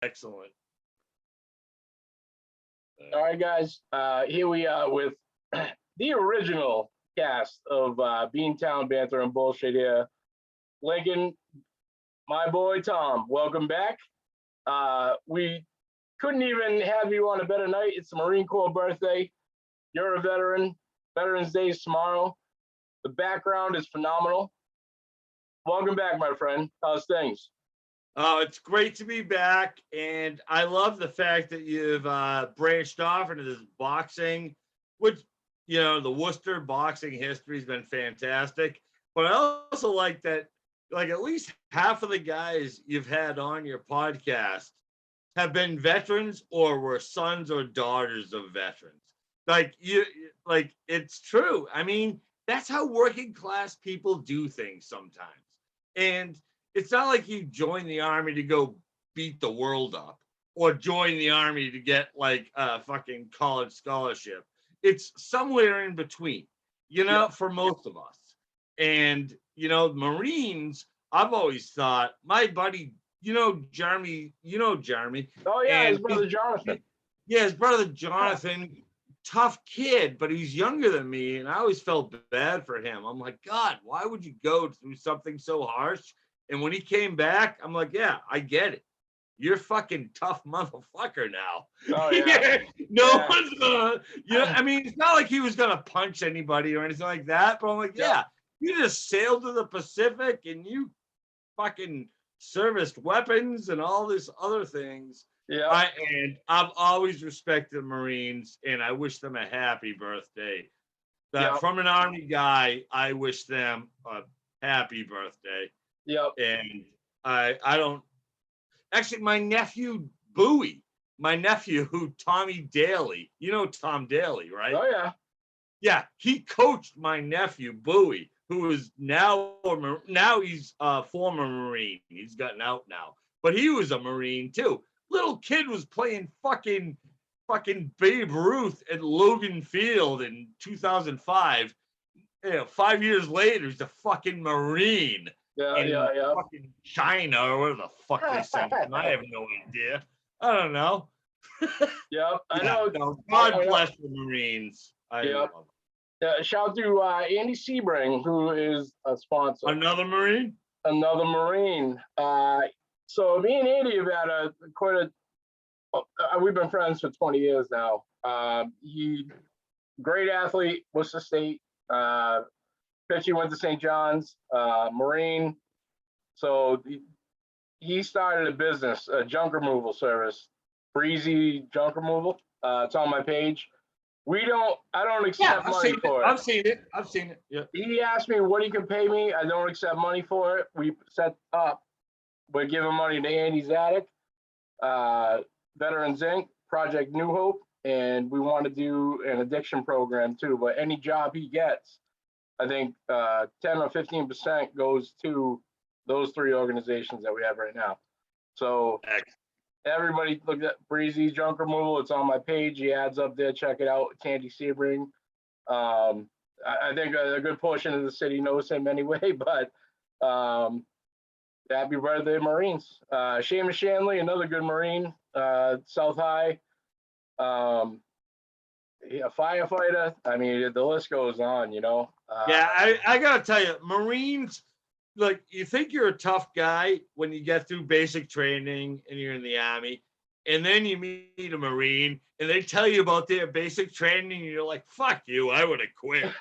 Excellent. All right, guys. Here we are with the original cast of BeanTown Banter and Bullshit here. Lincoln, my boy Tom, welcome back. We couldn't even have you on a better night. It's the Marine Corps birthday. You're a veteran. Veterans Day is tomorrow. The background is phenomenal. Welcome back, my friend. How's things? Oh, it's great to be back, and I love the fact that you've branched off into this boxing, which, the Worcester boxing history has been fantastic. But I also like that, like, at least half of the guys you've had on your podcast have been veterans or were sons or daughters of veterans. It's true. I mean, that's how working class people do things sometimes. And it's not like you join the army to go beat the world up or join the army to get like a fucking college scholarship. It's somewhere in between, for most of us. And, Marines, I've always thought my buddy, Jeremy, Oh, yeah, and his brother Jonathan. Yeah, his brother Jonathan, tough kid, but he's younger than me. And I always felt bad for him. I'm like, God, why would you go through something so harsh? And when he came back, I'm like, yeah, I get it. You're fucking tough motherfucker now. Oh, yeah. One's gonna, I mean, it's not like he was gonna punch anybody or anything like that, but I'm like, yeah, you just sailed to the Pacific and you fucking serviced weapons and all this other things. Yeah. And I've always respected Marines, and I wish them a happy birthday. From an Army guy, I wish them a happy birthday. Yep. And I don't actually, my nephew Bowie, Tommy Daly, Tom Daly, right? Oh, yeah. Yeah, he coached my nephew Bowie, who is now he's a former Marine. He's gotten out now, but he was a Marine too. Little kid was playing fucking Babe Ruth at Logan Field in 2005. 5 years later, he's a fucking Marine. Yeah. Fucking China or whatever the fuck they sent him. I have no idea. I don't know. Yep, I know. No, God bless the Marines. Shout out to Andy Sebring, who is a sponsor. Another Marine. So me and Andy have had we've been friends for 20 years now. He great athlete, Worcester State. Pitchy went to St. John's, Marine. So he started a business, a junk removal service, Breezy Junk Removal. It's on my page. I don't accept money for it. I've seen it. Yeah. He asked me what he can pay me. I don't accept money for it. We set up. We're giving money to Andy's Attic, Veterans Inc., Project New Hope, and we want to do an addiction program too. But any job he gets, I think 10 or 15% goes to those three organizations that we have right now. So everybody look at Breezy Junk Removal. It's on my page. He adds up there. Check it out. It's Andy Sebring. I think a good portion of the city knows him anyway, but happy birthday, Marines. Seamus Shanley, another good Marine, South High. A firefighter. I mean, the list goes on, I gotta tell you, Marines, like, you think you're a tough guy when you get through basic training and you're in the Army, and then you meet a Marine and they tell you about their basic training and you're like, fuck you, I would have quit.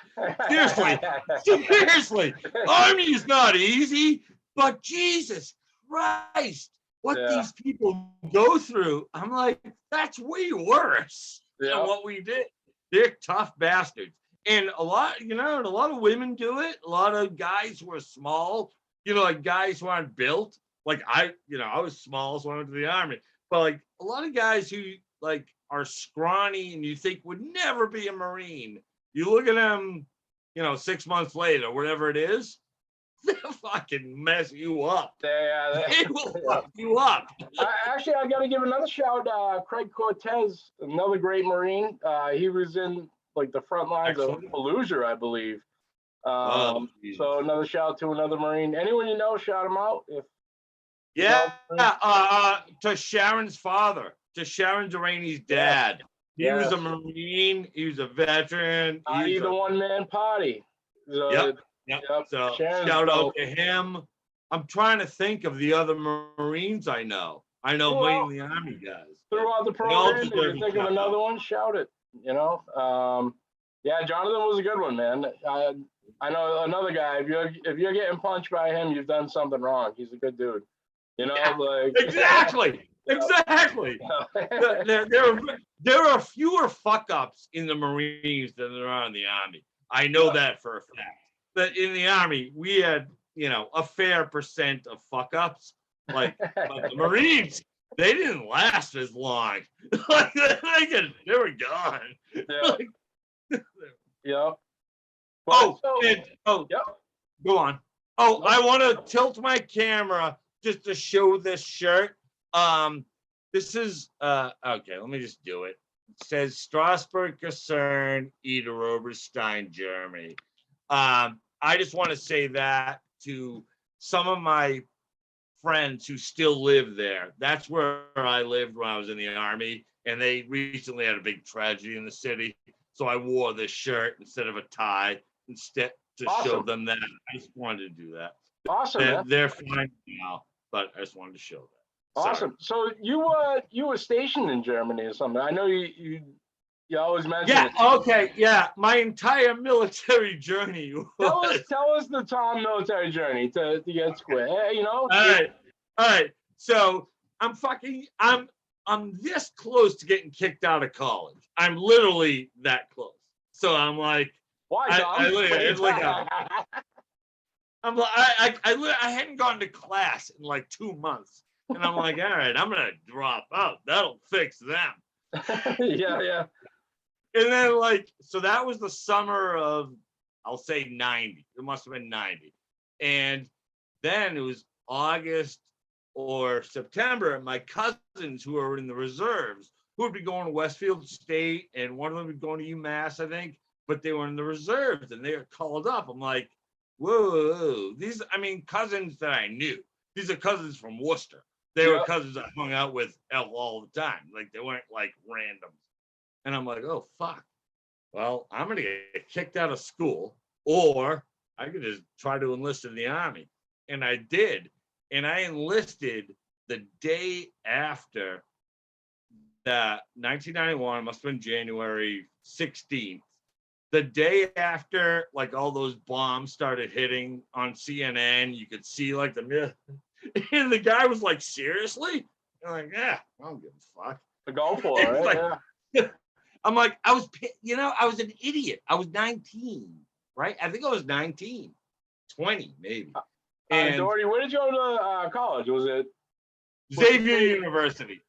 Seriously, Army is not easy, but Jesus Christ, what these people go through, I'm like, that's way worse than what we did. They're tough bastards. And a lot of women do it. A lot of guys who are small, like guys who aren't built. Like I was small, so I went to the Army. But like a lot of guys who like are scrawny and you think would never be a Marine, you look at them, 6 months later, whatever it is, they'll fucking mess you up. They will fuck you up. Actually, I got to give another shout out. Craig Cortez, another great Marine. He was in like the front lines of Fallujah, I believe. So another shout out to another Marine. Anyone you know, shout him out. Yeah, to Sharon's father, to Sharon Delaney's dad. He was a Marine. He was a veteran. He's a one-man party. So, yep. So shout out to him. I'm trying to think of the other Marines I know. I know mainly Army guys. Throughout the program, if you think of another one, shout it. You know, Jonathan was a good one, man. I know another guy. If you're getting punched by him, you've done something wrong. He's a good dude. You know, exactly. There are fewer fuck ups in the Marines than there are in the Army. I know that for a fact. But in the Army, we had, a fair percent of fuck ups. Like the Marines, they didn't last as long. Like they were gone. Yeah. Go on. I want to tilt my camera just to show this shirt. This is okay. Let me just do it. It says Strasbourg Kaserne, Ida Oberstein, Germany. I just want to say that to some of my friends who still live there. That's where I lived when I was in the Army, and they recently had a big tragedy in the city. So I wore this shirt instead of a tie, instead to show them that. I just wanted to do that. Awesome. They're fine now, but I just wanted to show that. Awesome. So you were stationed in Germany or something. I know you always mention it. Yeah. Okay. Yeah. My entire military journey. Tell us the Tom military journey to get square. All right. So I'm this close to getting kicked out of college. I'm literally that close. So I'm like, why? I hadn't gone to class in like 2 months, and I'm like, all right, I'm gonna drop out. That'll fix them. Yeah. And then so that was the summer of, I'll say 90. It must have been 90. And then it was August or September, and my cousins who are in the reserves, who would be going to Westfield State, and one of them would be going to UMass, I think, but they were in the reserves, and they were called up. I'm like, whoa, these, cousins that I knew. These are cousins from Worcester. They were cousins I hung out with all the time. Like, they weren't like random. And I'm like, oh, fuck. Well, I'm going to get kicked out of school, or I could just try to enlist in the Army. And I did. And I enlisted the day after that, 1991, must have been January 16th. The day after, all those bombs started hitting on CNN, you could see, and the guy was like, seriously? I'm like, yeah, I don't give a fuck. Go for it. I'm like, I was an idiot. I was 19, right? I think I was 19, 20, maybe. Doherty, where did you go to college? Was it Xavier University?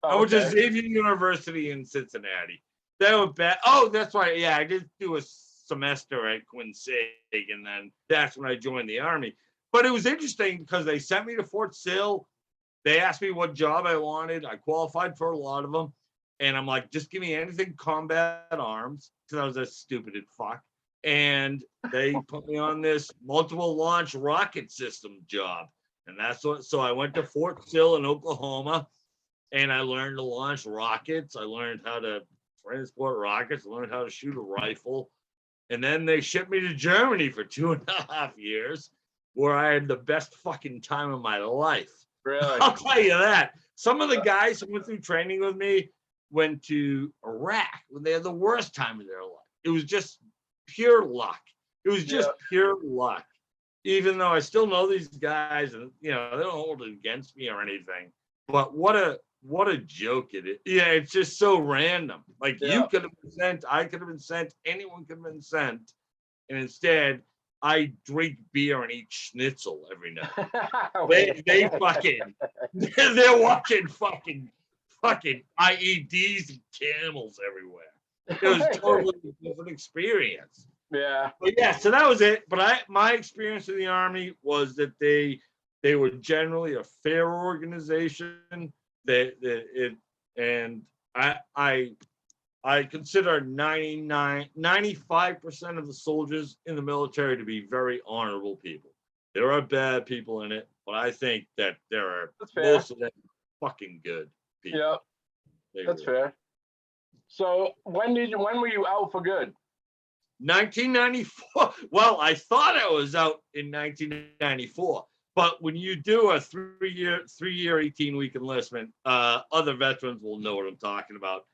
I went to Xavier University in Cincinnati. They were bad. Oh, that's right. Yeah, I did do a semester at Quincy, and then that's when I joined the Army. But it was interesting because they sent me to Fort Sill. They asked me what job I wanted. I qualified for a lot of them. And I'm like, just give me anything combat arms, because I was a stupid fuck. And they put me on this multiple launch rocket system job. And so I went to Fort Sill in Oklahoma, and I learned to launch rockets. I learned how to transport rockets, I learned how to shoot a rifle. And then they shipped me to Germany for 2.5 years, where I had the best fucking time of my life. Really? I'll tell you that. Some of the guys who went through training with me went to Iraq when they had the worst time of their life. It was just pure luck. It was just pure luck. Even though I still know these guys, and they don't hold it against me or anything. But what a joke it is. Yeah, it's just so random. You could have been sent, I could have been sent, anyone could have been sent. And instead, I drink beer and eat schnitzel every night. they fucking, they're watching fucking IEDs and camels everywhere. It was totally a different experience. Yeah. But yeah, so that was it. But my experience in the Army was that they were generally a fair organization. I consider 95% of the soldiers in the military to be very honorable people. There are bad people in it, but I think that there are fair. most of them fucking good people. Yeah, They that's really. fair. So when were you out for good? 1994. Well, I thought I was out in 1994, but when you do a three-year 18-week enlistment, other veterans will know what I'm talking about.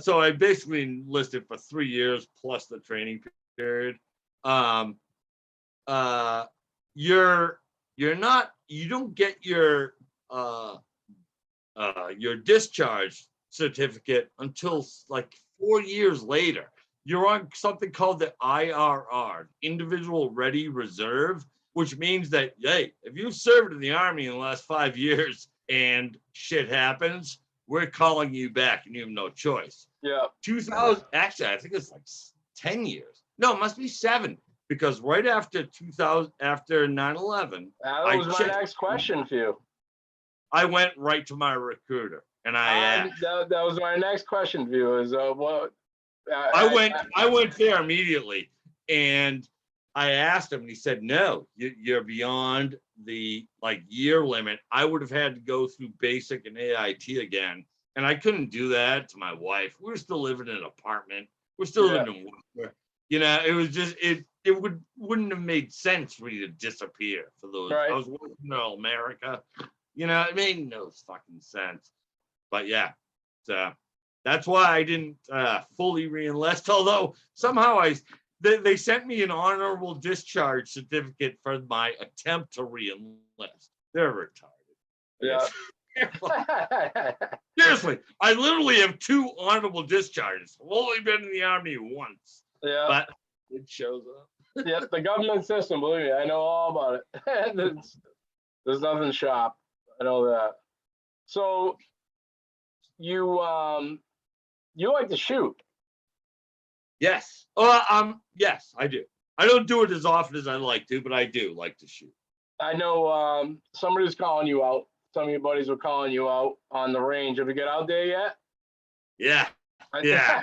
So I basically enlisted for 3 years plus the training period. You don't get your discharge certificate until like 4 years later. You're on something called the IRR, Individual Ready Reserve, which means that, hey, if you've served in the Army in the last 5 years and shit happens, we're calling you back and you have no choice. Yeah. 2000, actually, I think it's like 10 years. No, it must be 7, because right after 2000, after 9/11, That was my next question for you. I went right to my recruiter and I asked. That was my next question for you. Is what? I went there immediately, and I asked him, and he said, "No, you're beyond the year limit. I would have had to go through basic and AIT again, and I couldn't do that to my wife. We were still living in an apartment. We're still living in Worcester. You know, it was just it wouldn't have made sense for me to disappear for those. Right. I was working in America. You know, it made no fucking sense. But yeah, so that's why I didn't fully re-enlist. Although somehow they sent me an honorable discharge certificate for my attempt to re-enlist. They're retarded. Yeah. Seriously, I literally have 2 honorable discharges. I've only been in the Army once. Yeah. But it shows up. Yeah, the government system, believe me, I know all about it. There's nothing sharp. I know that. So you like to shoot? Yes. Yes, I do. I don't do it as often as I like to, but I do like to shoot. I know somebody's calling you out. Some of your buddies were calling you out on the range. Have you get out there yet? Yeah. Yeah.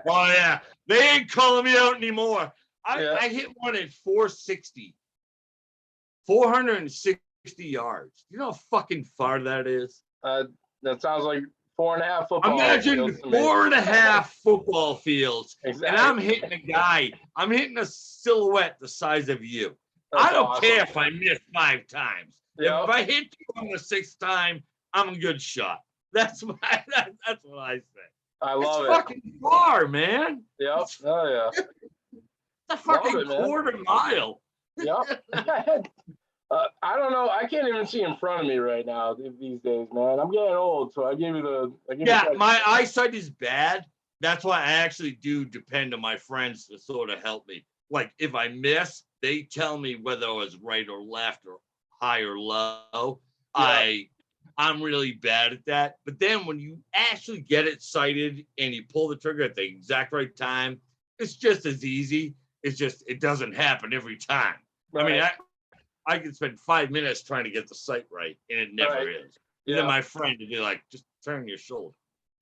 Oh, yeah. They ain't calling me out anymore. I hit one at 460 yards. You know how fucking far that is? That sounds like 4.5 football. Imagine 4.5 football fields. Exactly. And I'm hitting a guy. I'm hitting a silhouette the size of you. That's I don't awesome. care if I miss 5 times. Yep. If I hit you on the 6th time, I'm a good shot. That's what I say. I love it's fucking far, man. Yep. Oh yeah. It's a fucking quarter mile. Yep. I don't know. I can't even see in front of me right now these days, man. I'm getting old, so I give you the. My eyesight is bad. That's why I actually do depend on my friends to sort of help me. Like if I miss, they tell me whether I was right or left or high or low. Yeah. I'm really bad at that. But then when you actually get it sighted and you pull the trigger at the exact right time, it's just as easy. It's just it doesn't happen every time. Right. I mean, I can spend 5 minutes trying to get the sight right, and it never is. Yeah. And then my friend would be like, just turn your shoulder.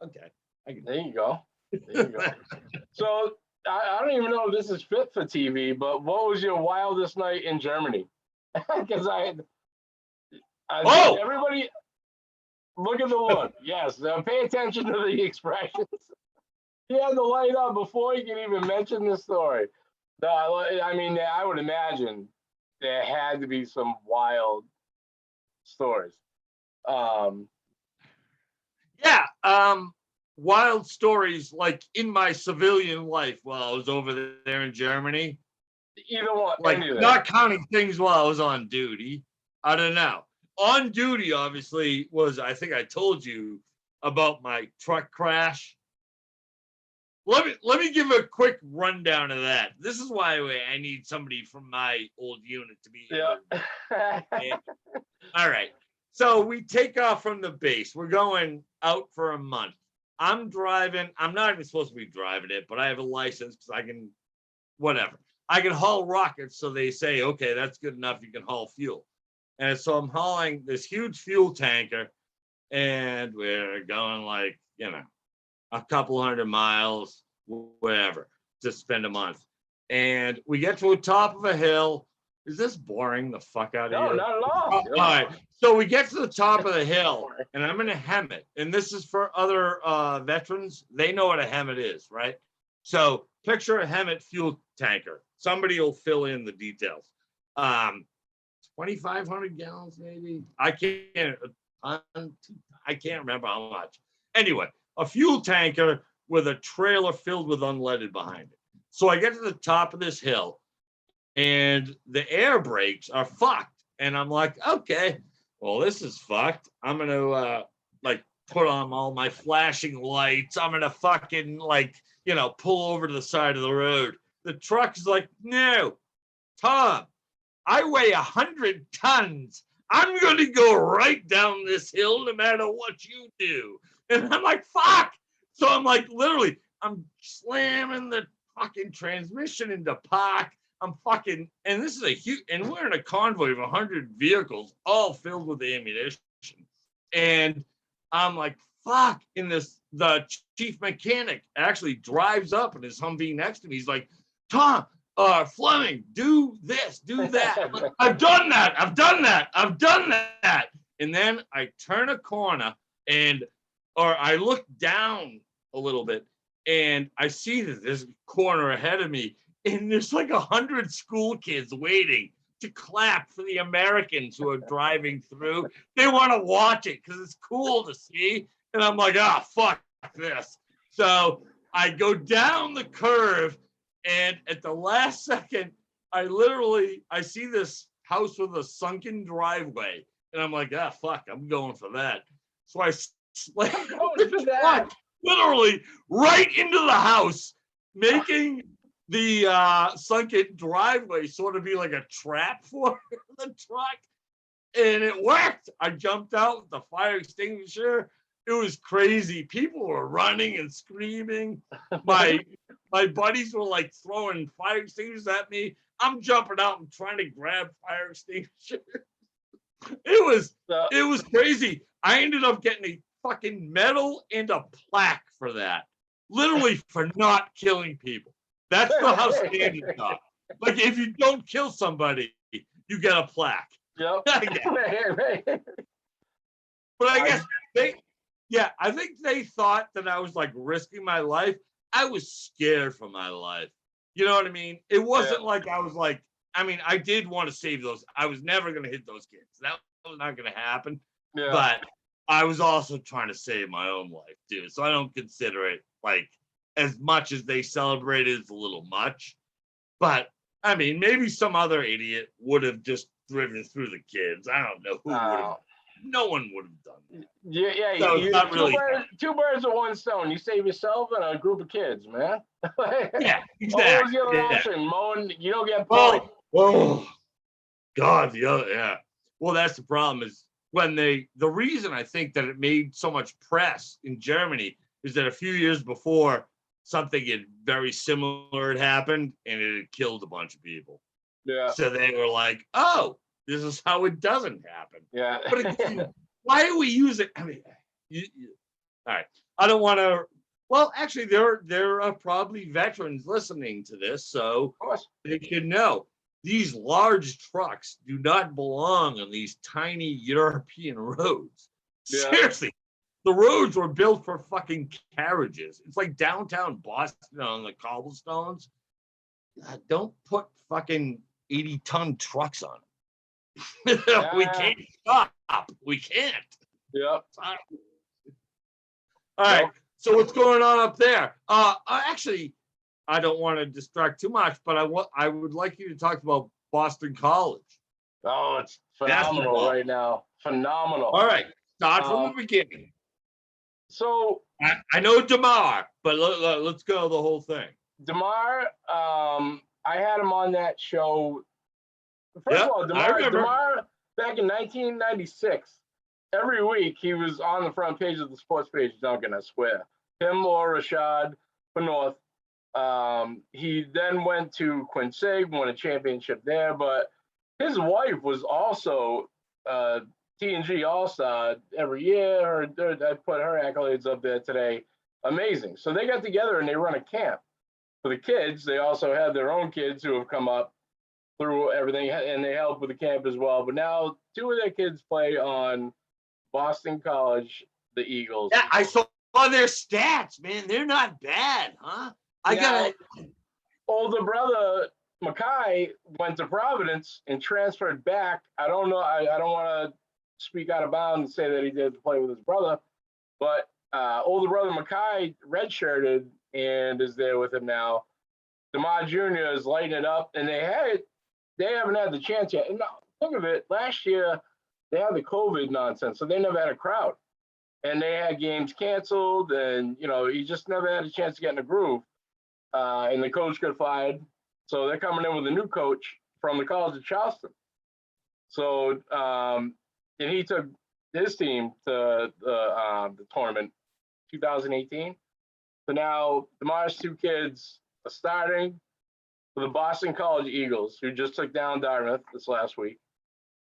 Okay. There you go. There you go. So I don't even know if this is fit for TV, but what was your wildest night in Germany? Because everybody, look at the look. Yes, pay attention to the expressions. He had to light up before he could even mention the story. No, I mean, I would imagine there had to be some wild stories. Wild stories like in my civilian life while I was over there in Germany. Either one, like not counting things while I was on duty. I don't know. On duty, obviously, was I think I told you about my truck crash. Let me give a quick rundown of that. This is why I need somebody from my old unit to be here. Yeah. All right. So we take off from the base. We're going out for a month. I'm driving. I'm not even supposed to be driving it, but I have a license because I can, whatever. I can haul rockets. So they say, okay, that's good enough. You can haul fuel. And so I'm hauling this huge fuel tanker and we're going like, a couple 100 miles, whatever, to spend a month. And we get to the top of a hill Is this boring the fuck out of No, you? not at all. All right. So we get to the top of the hill, and I'm in a Hemet. And this is for other veterans. They know what a Hemet is, right? So picture a Hemet fuel tanker. Somebody will fill in the details. 2,500 gallons, maybe. I can't remember how much. Anyway, a fuel tanker with a trailer filled with unleaded behind it. So I get to the top of this hill, and the air brakes are fucked. And I'm like, okay, well, this is fucked. I'm going to put on all my flashing lights. I'm going to fucking pull over to the side of the road. The truck's like, no, Tom, I weigh 100 tons. I'm going to go right down this hill no matter what you do. And I'm like, fuck. So I'm like, literally, I'm slamming the fucking transmission into park. And this is a huge, and we're in a convoy of 100 vehicles, all filled with ammunition. And I'm like, fuck. The chief mechanic actually drives up in his Humvee next to me. He's like, Tom, Fleming, do this, do that. Like, I've done that. And then I turn a corner or I look down a little bit and I see that there's a corner ahead of me and there's like 100 school kids waiting to clap for the Americans who are driving through. They want to watch it because it's cool to see. And I'm like, fuck this. So I go down the curve, and at the last second, I see this house with a sunken driveway. And I'm like, fuck, I'm going for that. So I slammed the truck literally right into the house, making the sunken driveway sort of be like a trap for the truck. And it worked. I jumped out with the fire extinguisher. It was crazy. People were running and screaming. My buddies were like throwing fire extinguishers at me. I'm jumping out and trying to grab fire extinguishers. It was crazy. I ended up getting a fucking medal and a plaque for that. Literally for not killing people. That's the house standards are. Like if you don't kill somebody, you get a plaque. Yep. But I guess I think they thought that I was like risking my life. I was scared for my life. You know what I mean? It wasn't like I was like, I did want to save those. I was never going to hit those kids. That was not going to happen. Yeah. But I was also trying to save my own life too. So I don't consider it like as much as they celebrated. It's a little much. But maybe some other idiot would have just driven through the kids. I don't know who would have. No one would have done that. Yeah. So two birds with one stone. You save yourself and a group of kids, man. Yeah, exactly. What was the other option? Mowing, you don't get points. Oh, God, the other, yeah. Well, that's the problem is the reason I think that it made so much press in Germany is that a few years before something very similar had happened and it had killed a bunch of people. Yeah. So they were like, oh, this is how it doesn't happen. Yeah. But again, why do we use it? All right. I don't want to. Well, actually, there are probably veterans listening to this, so they should know these large trucks do not belong on these tiny European roads. Yeah. Seriously, the roads were built for fucking carriages. It's like downtown Boston on the cobblestones. Don't put fucking 80-ton trucks on it. We can't stop. We can't. Yeah. All right. So what's going on up there? Actually, I don't want to distract too much, but I would like you to talk about Boston College. Oh, it's phenomenal right now. Phenomenal. All right. Start from the beginning. So I know DeMar, but let's go the whole thing. DeMar, I had him on that show. First of all, DeMar, back in 1996, every week he was on the front page of the sports page, Duncan, I swear. Him or Rashad North. He then went to Quincy, won a championship there, but his wife was also T&G All-Star every year. I put her accolades up there today. Amazing. So they got together and they run a camp for the kids. They also have their own kids who have come up through everything, and they help with the camp as well. But now 2 of their kids play on Boston College, the Eagles. Yeah, I saw their stats, man. They're not bad, huh? Older brother Mackay went to Providence and transferred back. I don't know. I don't want to speak out of bounds and say that he did play with his brother, but older brother Mackay redshirted and is there with him now. DeMar Jr. is lighting it up, and they haven't had the chance yet. And think of it, last year they had the COVID nonsense, so they never had a crowd, and they had games canceled, and you just never had a chance to get in the groove. And the coach got fired, so they're coming in with a new coach from the College of Charleston. So, and he took his team to the tournament 2018. So now DeMar's 2 kids are starting for the Boston College Eagles, who just took down Dartmouth this last week.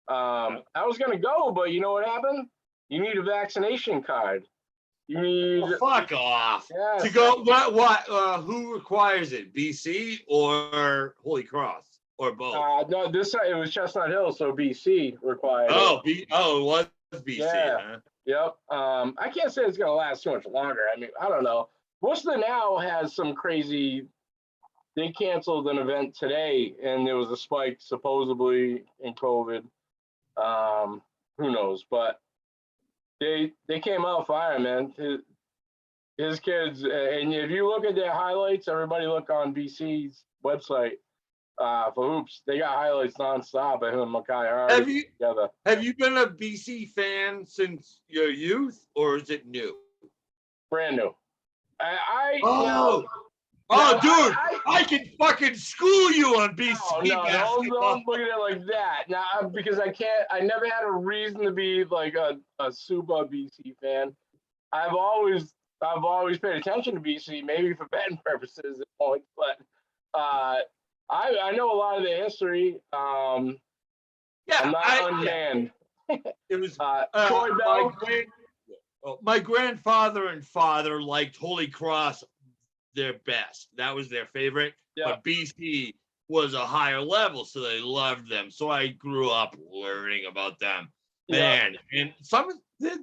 I was going to go, but you know what happened? You need a vaccination card. You need fuck off. Yes. To go. What? Who requires it? BC or Holy Cross or both? No, this it was Chestnut Hill, so BC required. It was BC. Yeah. Huh? Yep. I can't say it's gonna last too much longer. I mean, I don't know. Worcester now has some crazy. They canceled an event today, and there was a spike supposedly in COVID. Who knows? But they came out fire, man. His kids, and if you look at their highlights, everybody look on BC's website for hoops. They got highlights nonstop of him and Mackay together. Have you been a BC fan since your youth, or is it new? Brand new. Dude, I can fucking school you on BC basketball. Don't look at it like that. Now, because I never had a reason to be like a super BC fan. I've always paid attention to BC, maybe for betting purposes at points, but I know a lot of the history. I'm not unmanned. It was Troy Bell. My grandfather and father liked Holy Cross their best. That was their favorite. Yep. But BC was a higher level, so they loved them. So I grew up learning about them. Man, and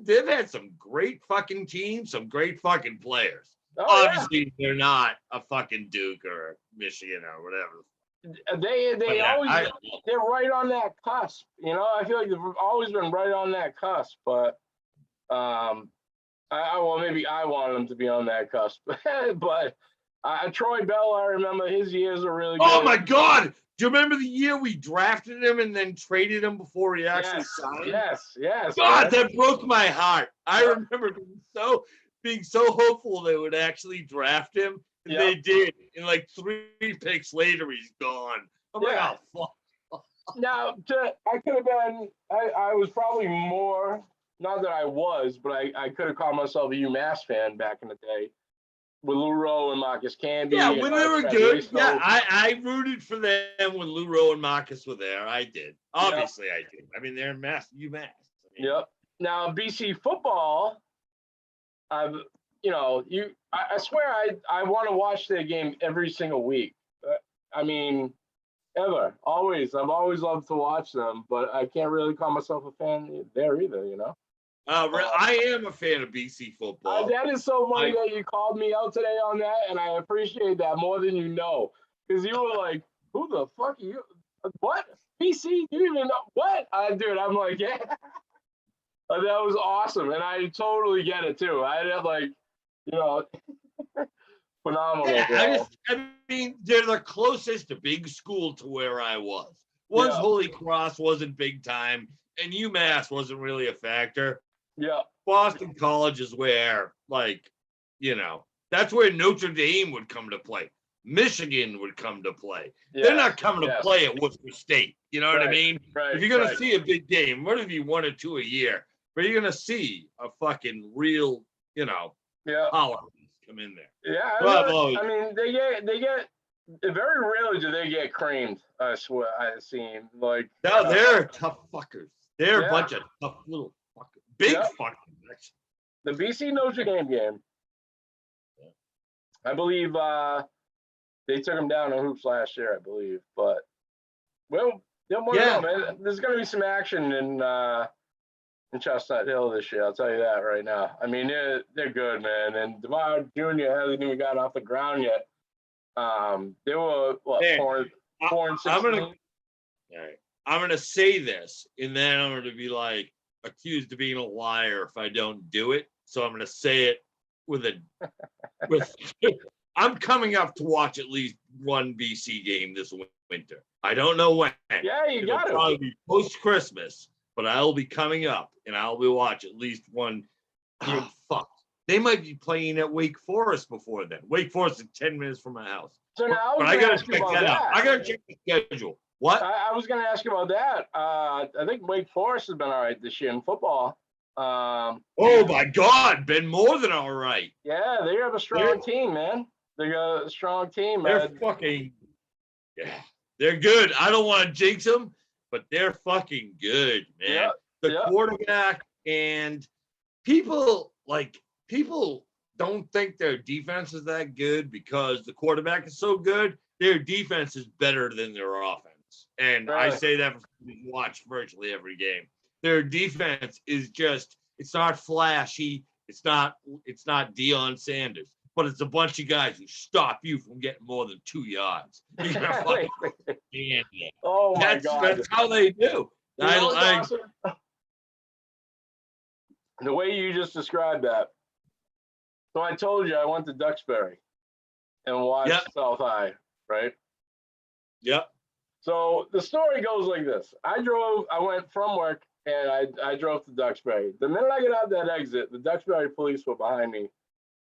they've had some great fucking teams, some great fucking players. Obviously, they're not a fucking Duke or Michigan or whatever. They're right on that cusp. I feel like they've always been right on that cusp, but maybe I wanted them to be on that cusp. But Troy Bell, I remember his years are really good. Oh my God! Do you remember the year we drafted him and then traded him before he actually signed? Yes. God, that broke my heart. I remember being so hopeful they would actually draft him, and they did. And like 3 picks later, he's gone. I'm like, oh fuck. Now, I could have been. I was probably more. Not that I was, but I could have called myself a UMass fan back in the day with Lou Rowe and Marcus Camby. Yeah, when they were good. Yeah, I rooted for them when Lou Rowe and Marcus were there. I did. Obviously, I did. I mean, they're UMass. Yep. Now, BC football, I swear I want to watch their game every single week. I mean, ever. Always. I've always loved to watch them, but I can't really call myself a fan there either, I am a fan of BC football. That is so funny that you called me out today on that, and I appreciate that more than you know. Because you were like, who the fuck are you? What? BC? You didn't even know? What? Dude, I'm like, yeah. That was awesome, and I totally get it, too. I had, phenomenal. Yeah, I mean, they're the closest big school to where I was. Once Holy Cross wasn't big time, and UMass wasn't really a factor. Yeah. Boston College is where, that's where Notre Dame would come to play. Michigan would come to play. Yeah. They're not coming to play at Worcester State. You know what I mean? Right. If you're going to see a big game, what if you 1 or 2 a year? But you're going to see a fucking real, power come in there. Yeah. I mean, they get very rarely do they get creamed. I swear, I've seen no, they're tough fuckers. They're a bunch of tough little fuckers, big fuckers. The BC Notre Dame game. I believe they took them down in hoops last year. I believe, but Well, yeah. Man. There's going to be some action in Chestnut Hill this year. I'll tell you that right now. I mean, they're good, man. And DeMar Jr. hasn't even gotten off the ground yet. They were four and 16. I'm gonna say this, and then I'm gonna be like accused of being a liar if I don't do it. So I'm gonna say it with. I'm coming up to watch at least one BC game this winter. I don't know when. Yeah, you got to. It'll probably be post Christmas, but I'll be coming up and I'll be watching at least one. Oh, fuck. They might be playing at Wake Forest before then. Wake Forest is 10 minutes from my house. So now I gotta check that out. I gotta check the schedule. What? I was going to ask you about that. I think Wake Forest has been all right this year in football. Oh my God, been more than all right. Yeah, they have a strong team, man. They got a strong team. They're fucking, yeah, they're good. I don't want to jinx them, but they're fucking good, man. The quarterback and people don't think their defense is that good because the quarterback is so good. Their defense is better than their offense. And I say that for watch virtually every game. Their defense is just, it's not flashy. It's not Deion Sanders, but it's a bunch of guys who stop you from getting more than 2 yards. Oh my God. That's how they do. Awesome. The way you just described that. So I told you I went to Duxbury and watched South High, right? Yep. So the story goes like this. I went from work and I drove to Duxbury. The minute I get out that exit, the Duxbury police were behind me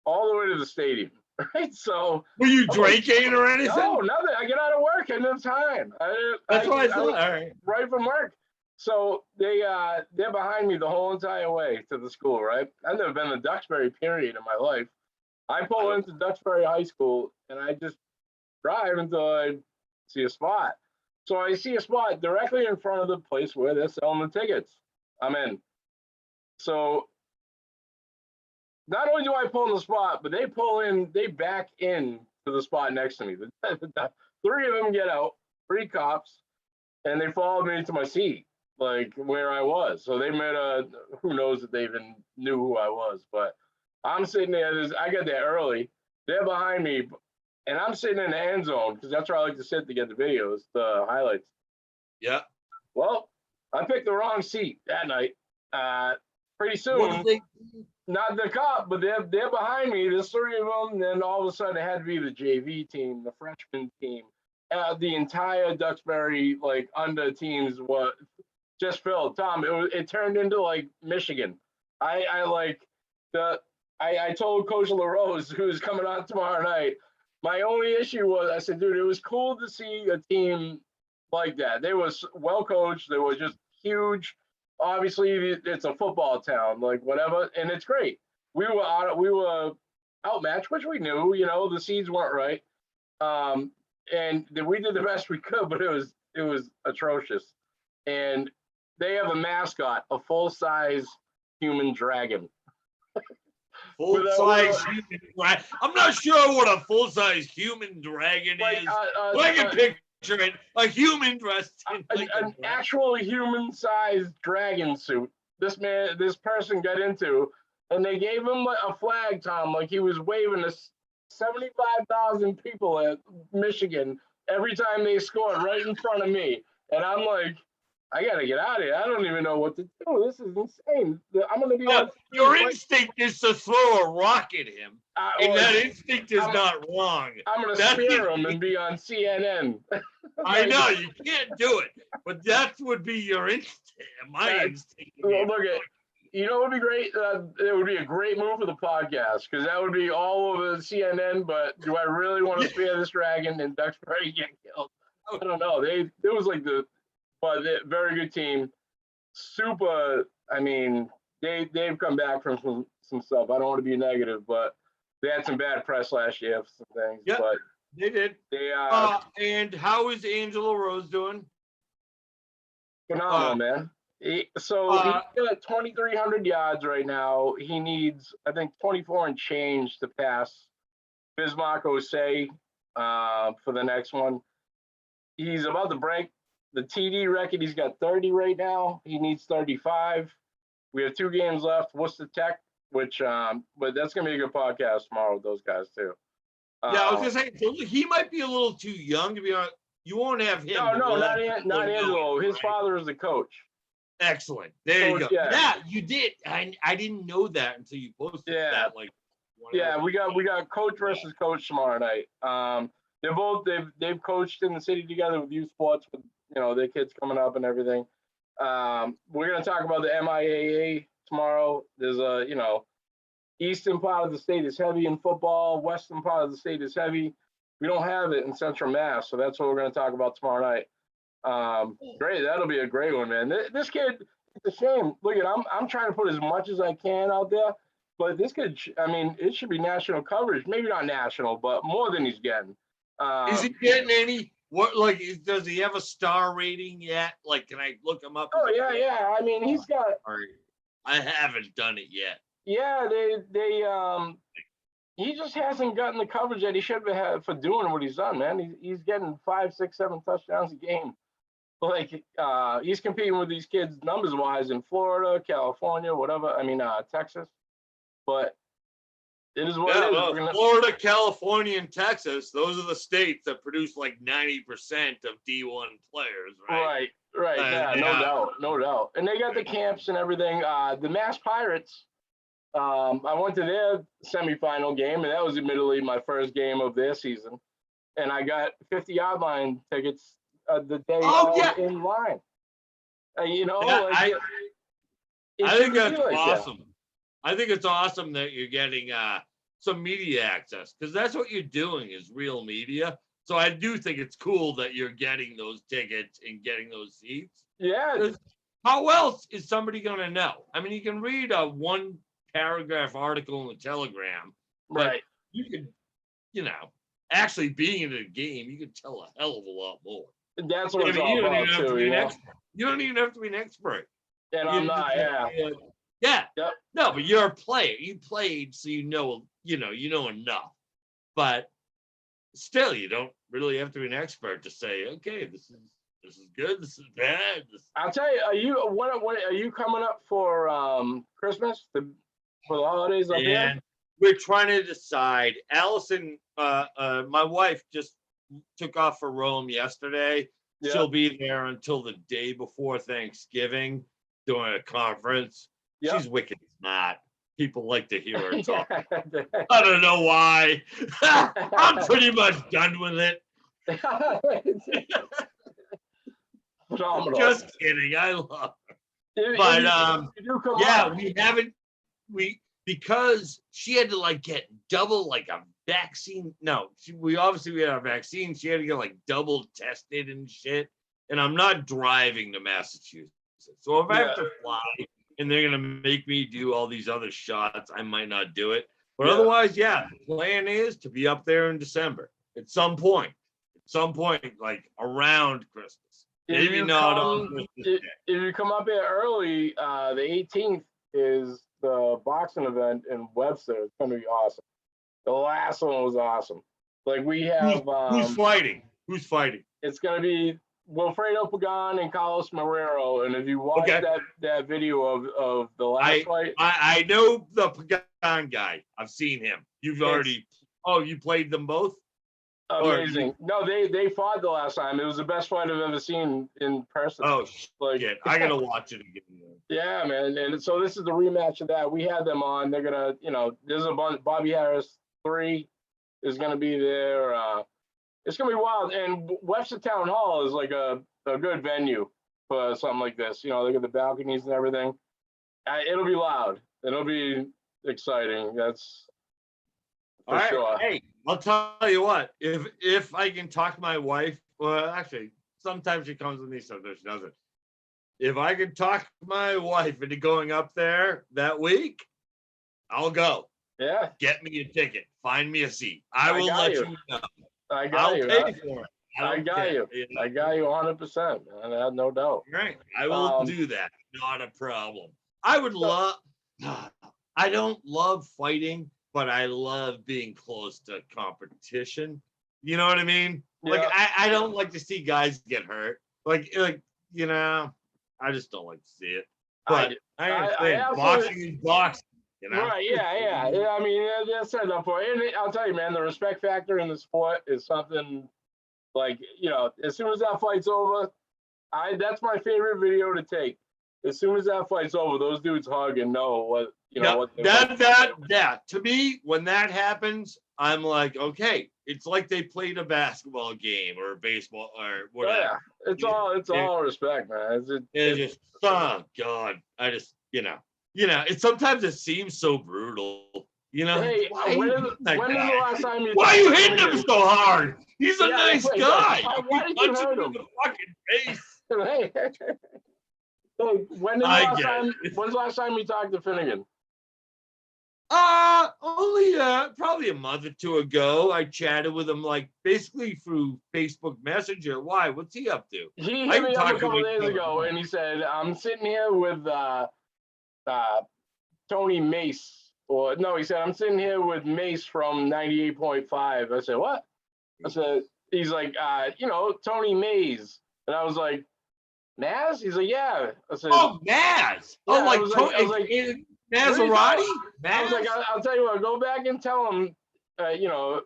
all the way to the stadium, right? So were you drinking or anything? No, nothing. I get out of work and it's time. That's what I thought. All right. Right from work. So they're behind me the whole entire way to the school, right? I've never been to Duxbury period in my life. I pull into Duxbury High School and I just drive until I see a spot. So I see a spot directly in front of the place where they're selling the tickets. I'm in. So not only do I pull in the spot, but they back in to the spot next to me. The three of them get out, 3 cops, and they followed me to my seat, like where I was. So they who knows if they even knew who I was, but I'm sitting there, I got there early. They're behind me, and I'm sitting in the end zone because that's where I like to sit to get the videos, the highlights. Yeah. Well, I picked the wrong seat that night. Pretty soon, not the cop, but they're behind me. There's 3 of them. And then all of a sudden, it had to be the JV team, the freshman team. The entire Duxbury under teams was just filled. Tom, it turned into like Michigan. I told Coach LaRose, who's coming on tomorrow night, my only issue was, I said, dude, it was cool to see a team like that. They was well coached. They were just huge. Obviously, it's a football town, like whatever, and it's great. We were outmatched, which we knew. The seeds weren't right, and we did the best we could, but it was atrocious. And they have a mascot, a full-size human dragon. Full-size human dragon. I'm not sure what a full-size human dragon is. I can picture it. A human dressed in an actual human-sized dragon suit. This person got into, and they gave him a flag, Tom, like he was waving to 75,000 people at Michigan every time they scored right in front of me. And I'm like, I gotta get out of here. I don't even know what to do. This is insane. I'm gonna be. Your instinct is to throw a rock at him, and that instinct is not wrong. I'm gonna spear him and be on CNN. I know you can't do it, but that would be your instinct. My instinct. Look at. It would be great. It would be a great move for the podcast because that would be all over CNN. But do I really want to spear this dragon and Duxbury get killed? I don't know. It was like but very good team. Super. I mean, they've come back from some stuff. I don't want to be negative, but they had some bad press last year for some things. Yeah, but they did. And how is Angela Rose doing? Phenomenal, man. He's got 2,300 yards right now. He needs, I think, 24 and change to pass Bismarck Osei for the next one. He's about to break the TD record, he's got 30 right now. He needs 35. We have 2 games left. Worcester Tech, which, but that's going to be a good podcast tomorrow with those guys, too. Yeah, I was going to say, so he might be a little too young to be on. You won't have him. No, not Angelo. His father is the coach. Excellent. There you go. Yeah, you did. I didn't know that until you posted that. Like, we got coach versus coach tomorrow night. They've coached in the city together with youth sports, with their kids coming up and everything. We're gonna talk about the MIAA tomorrow. There's eastern part of the state is heavy in football. Western part of the state is heavy. We don't have it in Central Mass, so that's what we're gonna talk about tomorrow night. Great, that'll be a great one, man. This kid, it's a shame. Look at, I'm trying to put as much as I can out there, but this kid, I mean, it should be national coverage. Maybe not national, but more than he's getting. Is he getting any? What, like, does he have a star rating yet? Like, can I look him up? Oh yeah. I mean, he's got. I haven't done it yet. Yeah, he just hasn't gotten the coverage that he should have had for doing what he's done, man. He's getting 5, 6, 7 touchdowns a game. Like, he's competing with these kids numbers wise in Florida, California, whatever. I mean, Texas. But it is what it is. Well, Florida, California, and Texas, those are the states that produce like 90% of D1 players, right? Right. Yeah, no doubt. And they got the camps and everything. The Mass Pirates, I went to their semifinal game, and that was admittedly my first game of their season. And I got 50-yard line tickets the day in line. I think that's awesome. I think it's awesome that you're getting some media access, because that's what you're doing is real media. So I do think it's cool that you're getting those tickets and getting those seats. Yeah. How else is somebody going to know? I mean, you can read a 1-paragraph article in the Telegram. Right. You could, actually being in a game, you could tell a hell of a lot more. That's what it's all about, too. You don't even have to be an expert. And I'm not, Yeah. Yep. No, but you're a player. You played, so you know enough. But still, you don't really have to be an expert to say, okay, this is good, this is bad. I'll tell you, are you coming up for Christmas for the holidays up here? We're trying to decide. Allison, my wife, just took off for Rome yesterday. Yep. She'll be there until the day before Thanksgiving doing a conference. Yep. She's wicked smart. People like to hear her talk. I don't know why. I'm pretty much done with it. Phenomenal. Just kidding. I love her. But because she had to get double a vaccine. No, we had our vaccine. She had to get double tested and shit. And I'm not driving to Massachusetts. So if I have to fly and they're going to make me do all these other shots, I might not do it. But otherwise, the plan is to be up there in December at some point, around Christmas. Maybe not on Christmas. If you come up here early, the 18th is the boxing event in Webster. It's going to be awesome. The last one was awesome. We have... Who's fighting? It's going to be Wilfredo Pagan and Carlos Marrero, and if you watch that video of the last fight, I know the Pagan guy. I've seen him. You've already. Oh, you played them both. Amazing. No, they fought the last time. It was the best fight I've ever seen in person. Oh shit! I gotta watch it again. Yeah, man. And so this is the rematch of that. We had them on. They're gonna, there's a bunch. Bobby Harris 3 is gonna be there. It's gonna be wild, and Webster Town Hall is a good venue for something like this. They got the balconies and everything. It'll be loud. It'll be exciting. That's for sure. Hey, I'll tell you what. If I can talk my wife, well, actually, sometimes she comes with me, sometimes she doesn't. If I can talk my wife into going up there that week, I'll go. Yeah. Get me a ticket. Find me a seat. I will let you know. I'll pay for it. I got you 100%, man. I have no doubt. Right. I will do that. Not a problem. I would love, I don't love fighting, but I love being close to competition. You know what I mean? Yeah. I don't like to see guys get hurt, Like you know, I just don't like to see it. But I understand boxing is boxing. You know? Right? Yeah. I mean, that's enough for it. And I'll tell you, man, the respect factor in the sport is something like, you know, as soon as that fight's over, that's my favorite video to take. As soon as that fight's over, those dudes hug and know what, you know, what that to me, when that happens, I'm like, okay, it's like they played a basketball game or a baseball or whatever. Yeah, it's all respect, man. It's just, oh God, I just, you know, sometimes it seems so brutal. You know, hey, when is the last time you? Why are you hitting him so hard? He's a nice guy. Why did you hurt him? In the fucking face. Hey, when's the last time you talked to Finnegan? Only probably a month or two ago. I chatted with him like basically through Facebook Messenger. Why? What's he up to? He hit me up a couple days ago and he said, I'm sitting here with Tony Mace. Or no, he said, I'm sitting here with Mace from 98.5. I said, what? I said, he's like, you know, Tony Mays. And I was like, Maz? He's like, yeah. I said, oh, Maz. Oh, like, I was like Maserati? I was like, I'll tell you what, go back and tell him, you know,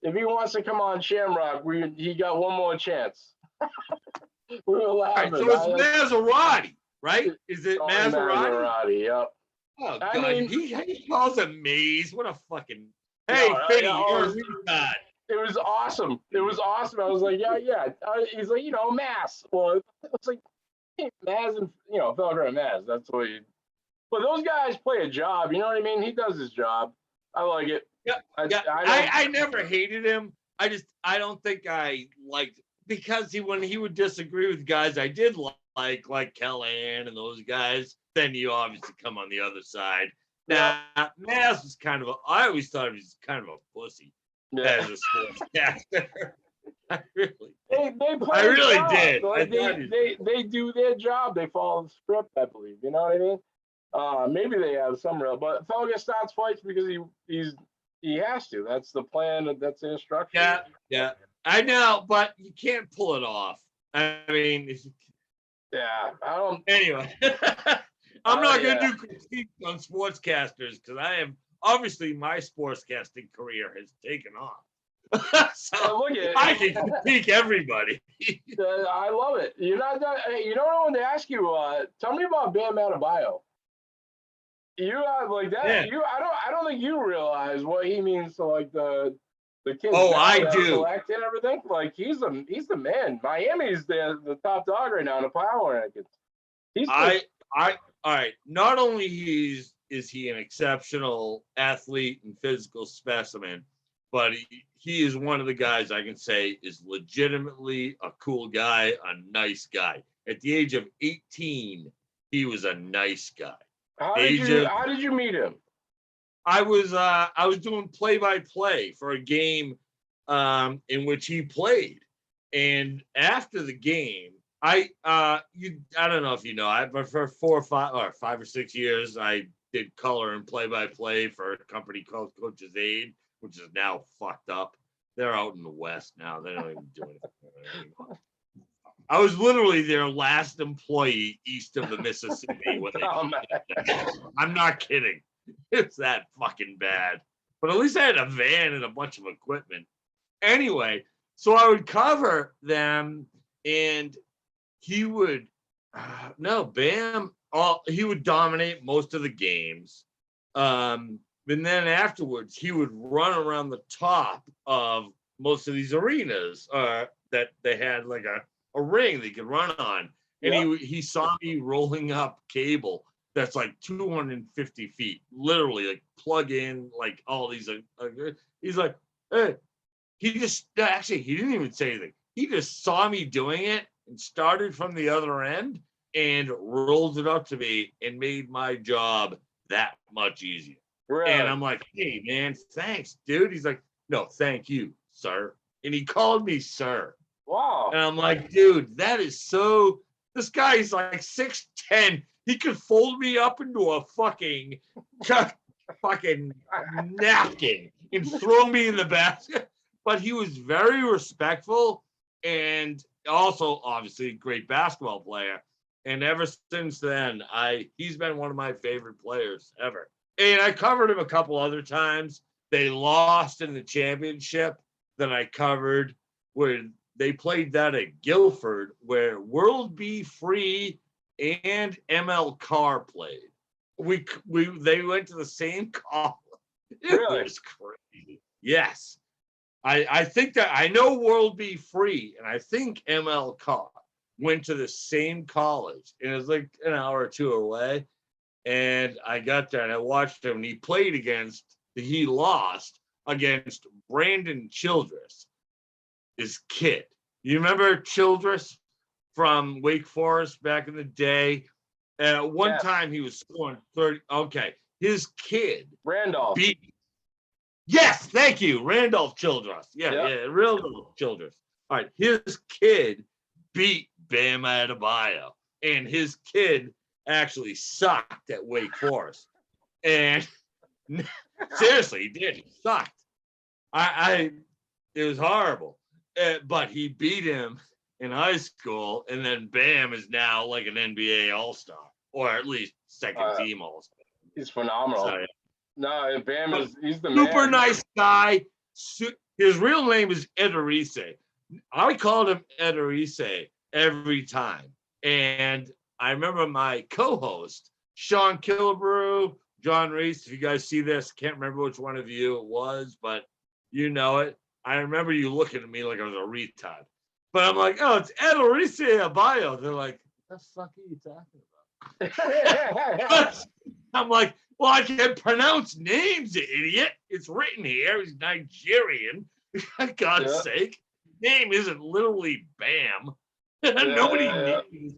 if he wants to come on Shamrock, he got one more chance. We were laughing. Right, so it's Maserati, right? Is it Maserati? Maserati, yep. Oh, God, I mean, he calls him Maze. What a fucking... Hey, Finny, you're a retard. It was awesome. It was awesome. I was like, yeah. He's like, you know, Mass. Well, it's like, hey, Maz and, you know, Felger and Maz. That's what he... But those guys play a job. You know what I mean? He does his job. I like it. Yeah. I never hated him. I don't think I liked... Because when he would disagree with guys I did like Callahan and those guys, then you obviously come on the other side. Now, Maz was kind of I always thought he was kind of a pussy as a sportscaster. I really did. Like they do their job. They follow the script, I believe. You know what I mean? Maybe they have some real, but Felger starts fights because he has to. That's the plan. That's the instruction. Yeah. I know, but you can't pull it off. I mean, I don't. Anyway, I'm not going to do critiques on sportscasters because obviously my sportscasting career has taken off. So I can critique everybody. I love it. You're not done. You know what I wanted to ask you? Tell me about Bam Adebeyo. You have like that. Yeah. I don't think you realize what he means to like the kids. Oh, I do. Select and everything. Like he's the man. Miami's the top dog right now in the power rankings. All right. Not only is he an exceptional athlete and physical specimen, but he is one of the guys I can say is legitimately a cool guy, a nice guy. At the age of 18, he was a nice guy. How did you meet him? I was doing play-by-play for a game in which he played, and after the game, I don't know if you know, but for 5 or 6 years, I did color and play-by-play for a company called Coach's Aid, which is now fucked up. They're out in the West now. They don't even do anything anymore. I was literally their last employee east of the Mississippi. I'm not kidding. It's that fucking bad. But at least I had a van and a bunch of equipment. Anyway, so I would cover them, and he would, Bam, he would dominate most of the games. And then afterwards, he would run around the top of most of these arenas that they had like a ring they could run on. And he saw me rolling up cable that's like 250 feet, literally like plug in like all these. He's like, hey, he didn't even say anything. He just saw me doing it and started from the other end and rolled it up to me and made my job that much easier. Really? And I'm like, hey, man, thanks, dude. He's like, no, thank you, sir. And he called me sir. Wow. And I'm like, dude, that is so... This guy's like 6'10". He could fold me up into a fucking napkin and throw me in the basket. But he was very respectful, and also obviously a great basketball player. And ever since then, he's been one of my favorite players ever. And I covered him a couple other times. They lost in the championship that I covered, where they played that at Guilford, where World B. Free and ML Carr played. They went to the same college. It was crazy. Yes. I think that I know World B. Free, and I think ML Carr went to the same college, and it was like an hour or two away. And I got there and I watched him, and he lost against Brandon Childress, his kid. You remember Childress from Wake Forest back in the day? And at one time he was scoring 30. Okay. His kid. Randolph. Yes, thank you. Randolph Childress. Yeah, Randolph Childress. All right. His kid beat Bam Adebeyo. And his kid actually sucked at Wake Forest. And seriously, he did. He sucked. It was horrible. But he beat him in high school, and then Bam is now like an NBA All-Star, or at least second team All-Star. He's phenomenal. So, yeah. No, Bam he's the super man. Nice guy. His real name is Edorise. I called him Edorise every time. And I remember my co-host, Sean Killebrew, John Reese, if you guys see this, can't remember which one of you it was, but you know it. I remember you looking at me like I was a retard. But I'm like, oh, it's Edorise Adebeyo. They're like, what the fuck are you talking about? I'm like, well, I can't pronounce names, you idiot. It's written here. He's Nigerian. For God's sake. His name isn't literally Bam. Nobody names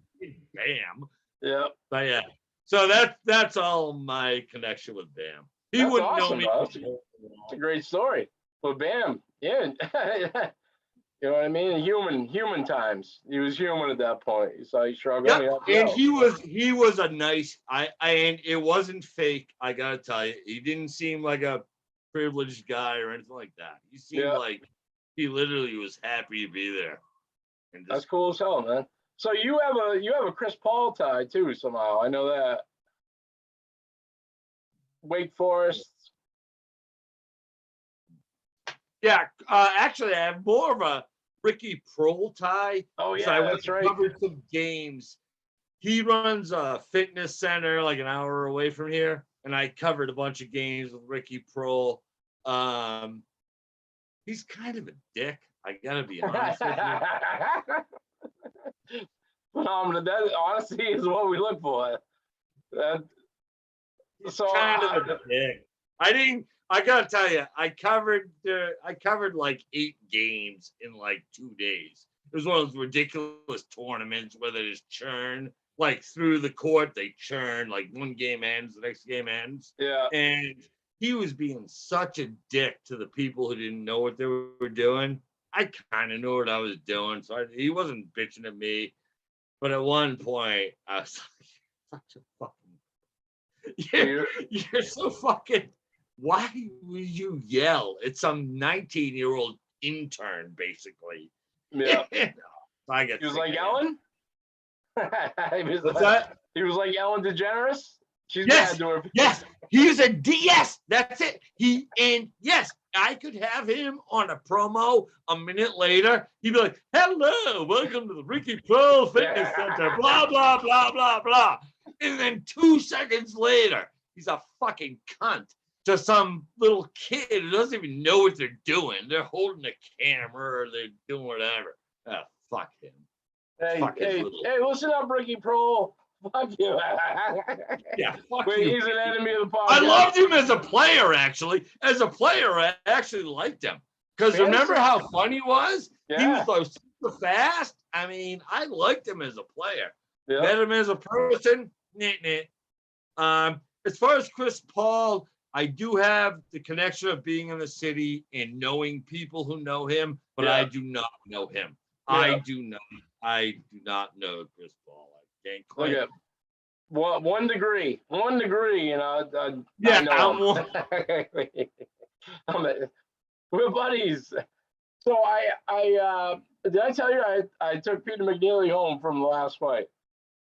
Bam. Yeah. But yeah. So that's all my connection with Bam. He wouldn't awesome, know me. It's a great story. Well, Bam. Yeah. You know what I mean? Human times. He was human at that point. You saw he struggled. Yeah, and he was a nice. And it wasn't fake. I gotta tell you, he didn't seem like a privileged guy or anything like that. He seemed like he literally was happy to be there. And that's cool as hell, man. So you have a Chris Paul tie too somehow. I know that. Wake Forest. Yeah, actually, I have more of a Ricky Proehl tie. Oh yeah, so I that's right. Covered some games. He runs a fitness center like an hour away from here, and I covered a bunch of games with Ricky Proehl. He's kind of a dick. I gotta be honest with you. That honestly is what we look for. He's kind of a dick. I gotta tell you, I covered like 8 games in like 2 days. It was one of those ridiculous tournaments where they just churn like through the court. They churn like one game ends, the next game ends. Yeah. And he was being such a dick to the people who didn't know what they were doing. I kind of knew what I was doing, so he wasn't bitching at me. But at one point, I was like, such a fucking. You're so fucking. Why would you yell at some 19-year-old intern, basically? Yeah. He was like Ellen? What's that? He was like Ellen DeGeneres? She's yes, to her. Yes. He's a yes, that's it. Yes, I could have him on a promo a minute later. He'd be like, hello, welcome to the Ricky Proehl Fitness Center, blah, blah, blah, blah, blah. And then 2 seconds later, he's a fucking cunt to some little kid who doesn't even know what they're doing. They're holding a camera or they're doing whatever. Fuck him. Hey, listen up, Ricky Proehl. Fuck you. Yeah, fuck you. He's an enemy of the podcast. I loved him as a player, actually. As a player, I actually liked him. Because remember how fun he was? Yeah. He was like super fast. I mean, I liked him as a player. Yeah. Met him as a person. As far as Chris Paul, I do have the connection of being in the city and knowing people who know him, but I do not know him. Yeah. I do not know Chris Paul. I can't claim. Look at 1 degree, and I know him. We're buddies. So I did I tell you I took Peter McNeely home from the last fight?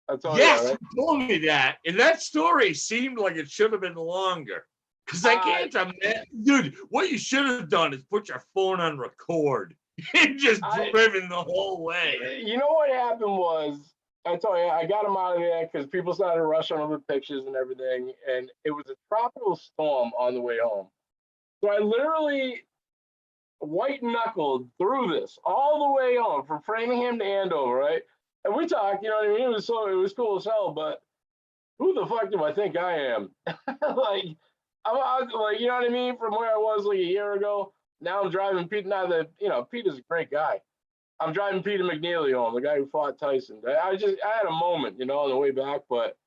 I told you, Yes, right? you told me that. And that story seemed like it should have been longer. Because I can't imagine. Dude, what you should have done is put your phone on record and just driven the whole way. You know what happened was, I told you, I got him out of there because people started rushing over pictures and everything. And it was a tropical storm on the way home. So I literally white knuckled through this all the way home from Framingham to Andover, right? And we talked, you know what I mean? It was cool as hell, but who the fuck do I think I am? Like, I'm like, you know what I mean? From where I was like a year ago, now I'm driving Pete. Now that, you know, Peter's a great guy. I'm driving Peter McNeely home, the guy who fought Tyson. I had a moment, you know, on the way back, but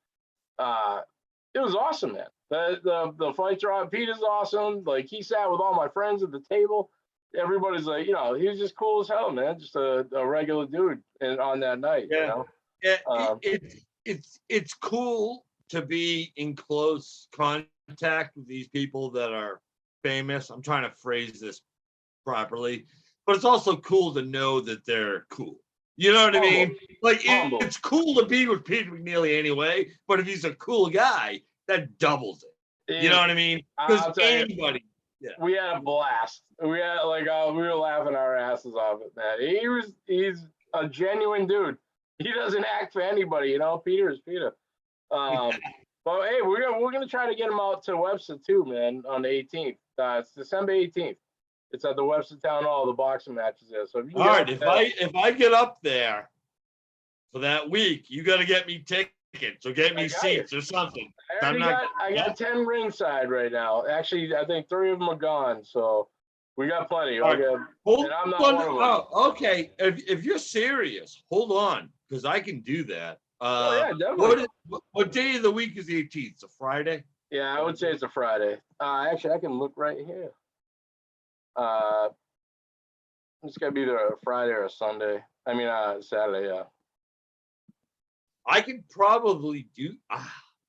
it was awesome, man. The fights are on. Peter's awesome. Like, he sat with all my friends at the table. Everybody's like, you know, he was just cool as hell, man. Just a regular dude on that night. Yeah. You know? Yeah. It's cool to be in close contact with these people that are famous. I'm trying to phrase this properly, but it's also cool to know that they're cool. You know what I mean? Like, it's cool to be with Peter McNeely anyway, but if he's a cool guy, that doubles it. You know what I mean? Because anybody. Yeah. We had a blast. We had we were laughing our asses off it, man. He's a genuine dude. He doesn't act for anybody, you know. Peter is Peter. But hey, we're gonna try to get him out to Webster too, man, on the 18th. It's December 18th. It's at the Webster Town Hall. The boxing match is there. So if you all right, if I get up there for that week, you got to get me tickets or get me seats or something. I got 10 ringside right now. Actually, I think 3 of them are gone. So we got plenty. Right. And I'm not one of them. Oh, okay. If you're serious, hold on, because I can do that. Yeah, definitely. What day of the week is the 18th? It's a Friday? Yeah, I would say it's a Friday. Actually, I can look right here. It's got to be either a Friday or a Sunday. I mean, Saturday, yeah. I could probably do.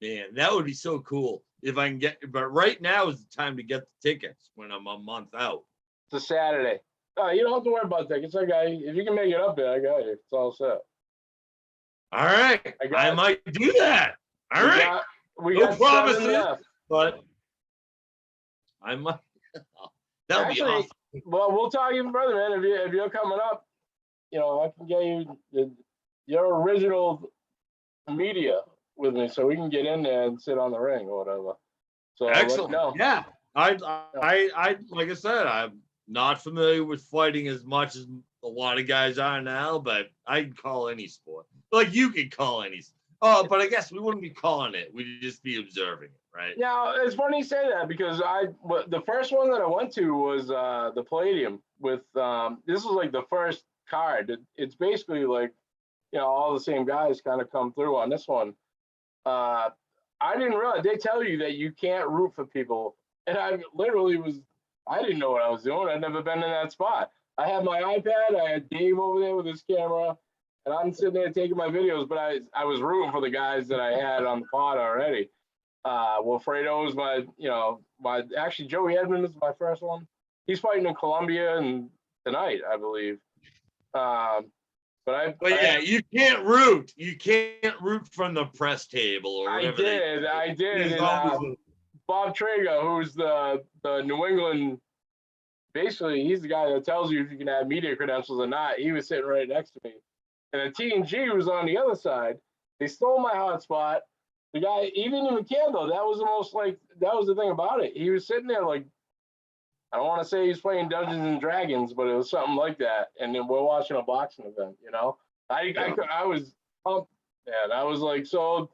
Man, that would be so cool if I can get. But right now is the time to get the tickets when I'm a month out. It's a Saturday. You don't have to worry about tickets. If you can make it up there, I got you. It's all set. All right, I might do that. All right, we got promises, but I might. That'll be awesome. Well, we'll talk even further, man. If you're coming up, you know, I can get you your original media with me, so we can get in there and sit on the ring or whatever. So excellent. Yeah, I like I said, I'm not familiar with fighting as much as a lot of guys are now, but I can call any sport. Like you can call any. Oh, but I guess we wouldn't be calling it. We'd just be observing it, right? Now, it's funny you say that because the first one that I went to was the Palladium with this was like the first card. It's basically like, you know, all the same guys kind of come through on this one. I didn't realize they tell you that you can't root for people, and I didn't know what I was doing. I'd never been in that spot. I had my iPad. I had Dave over there with his camera, and I'm sitting there taking my videos. But I was rooting for the guys that I had on the pod already. Wilfredo was actually Joey Edmonds is my first one. He's fighting in Colombia and tonight, I believe. But yeah, you can't root. You can't root from the press table or whatever. I did. And, Bob Traeger, who's the New England, basically he's the guy that tells you if you can have media credentials or not. He was sitting right next to me, and the TNG was on the other side. They stole my hotspot. The guy, he didn't even care though. That was the thing about it. He was sitting there like, I don't want to say he's playing Dungeons and Dragons, but it was something like that. And then we're watching a boxing event, you know. I was pumped, man. I was like, so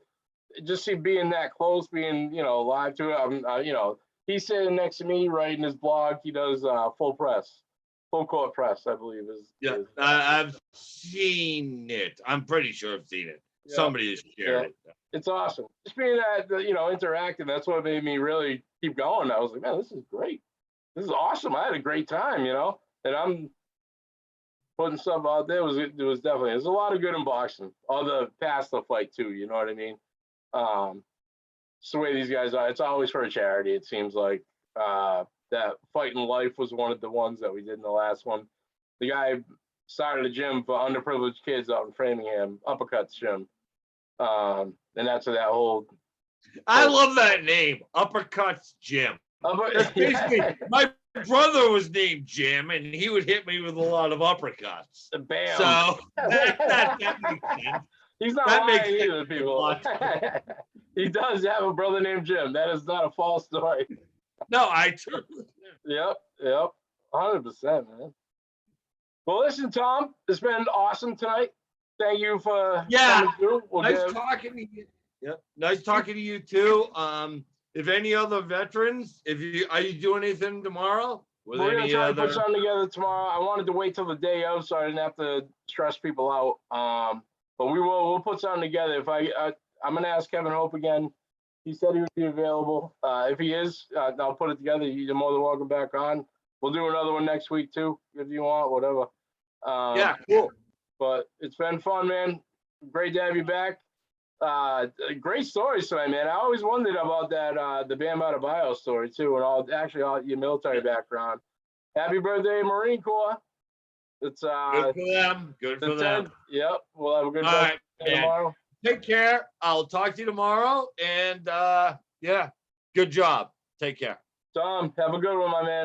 just being that close, being, you know, live to it. You know, he's sitting next to me writing his blog. He does full court press, I believe I've seen it. I'm pretty sure I've seen it. Yeah. Somebody has shared it. It's awesome. Just being that, you know, interactive. That's what made me really keep going. I was like, man, this is great. This is awesome. I had a great time, you know, and I'm putting stuff out there. It was definitely, there's a lot of good in boxing. All the past the fight too, you know what I mean? It's the way these guys are. It's always for a charity. It seems like that Fight in Life was one of the ones that we did in the last one. The guy started a gym for underprivileged kids out in Framingham, Uppercuts Gym. And that's where that whole. I love that name, Uppercuts Gym. That's basically my brother was named Jim, and he would hit me with a lot of uppercuts. Bam. So that makes sense. He's not that lying either, people. He does have a brother named Jim. That is not a false story. No, I truly. Yep, 100%, man. Well, listen, Tom, it's been awesome tonight. Thank you for coming through. Nice talking to you. Yep, nice talking to you too. If any other veterans, are you doing anything tomorrow? We're gonna try to put something together tomorrow. I wanted to wait till the day of so I didn't have to stress people out. But we'll put something together. If I'm gonna ask Kevin Hope again. He said he would be available. If he is, I'll put it together. You're more than welcome back on. We'll do another one next week too, if you want, whatever. Yeah, cool. But it's been fun, man. Great to have you back. Great stories tonight, man. I always wondered about that, the Bam Adebeyo story too, and all your military background. Happy birthday, Marine Corps. It's good for them. Good for them. Yep. We'll have a good day tomorrow. Take care. I'll talk to you tomorrow. And good job. Take care. Tom, have a good one, my man.